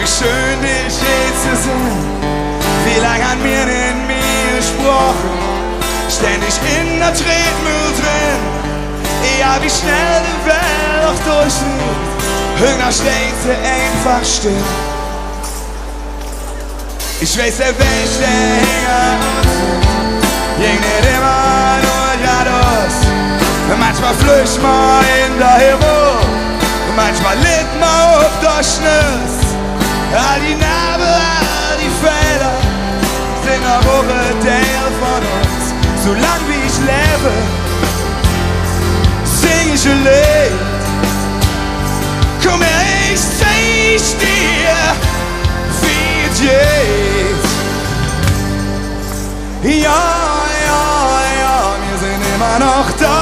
wie schön dich je zu sehen. Wie lang hat mir in mir gesprochen, ständig in der Tretmüll drin. Ja, wie schnell die Welt auch durchlebt, irgendwann steht sie einfach still. Ich weiß, der Weg, der hing ging nicht immer nur geradeaus. Manchmal flücht man in der Hero, manchmal litt man auf der Schnüss. All die Narben, all die Fehler sind auch ein Teil von uns. Solange wie ich lebe, sing ich ein Lied. Komm her, ich zeig dir, wie es geht. Ja, wir sind immer noch da,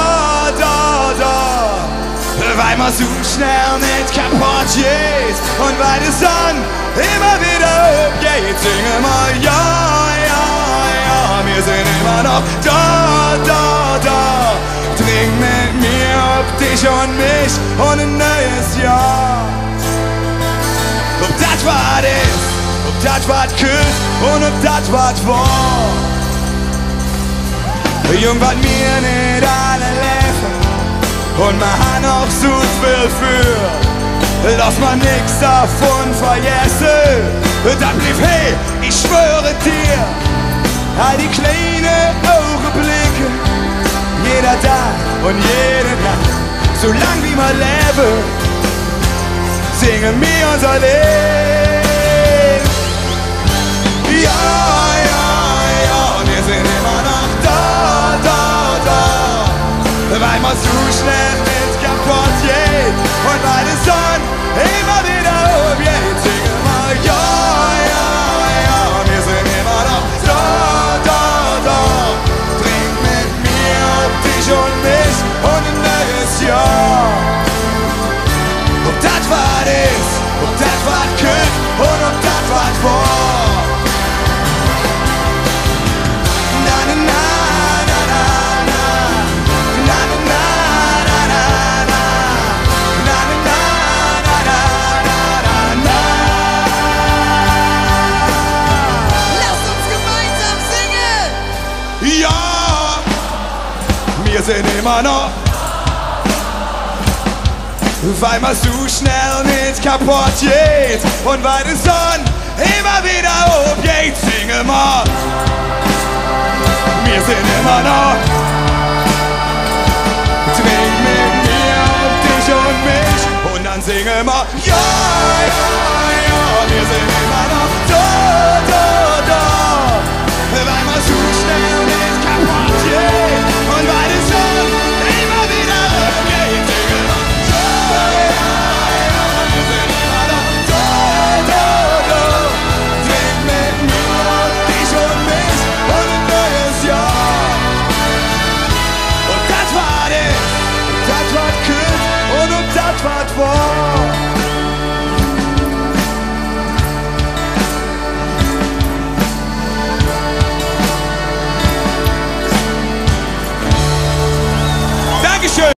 weil man so schnell nicht kaputt geht und weil die Sonne immer wieder aufgeht. Singen wir, ja, wir sind immer noch da. Trink mit mir auf dich und mich und ein neues Jahr. Ob das was ist, ob das was küsst und ob das was war. Jung, was mir nicht alle lächeln und man hat noch so viel für. Lass mal nix davon vergessen. Das blieb, hey, ich schwöre dir, all die kleinen Augenblicke, jeder Tag und jede Nacht, solange wie wir leben, singen wir unser Lied. Ja, wir sind immer noch da, weil man so schnell nicht kaputt geht und weil die Sonne immer wieder aufgeht. Singen wir, ja, wir sind immer noch da. Trink mit mir auf dich und mich und ein neues Jahr. Ob das was ist, ob das was küsst und ob das was war. Wir sind immer noch, weil man so schnell nicht kaputt geht und weil die Sonne immer wieder aufgeht. Singen wir sind immer noch. Trink mit mir und dich und mich und dann singen wir, ja, wir sind immer noch da, weil man so schnell nicht kaputt geht und weil die Sonne immer wieder aufgeht. Singen wir, wir sind immer noch da. Trink mit mir und dich und mich und ein neues Jahr. Und das war das, das war küsst und das war war.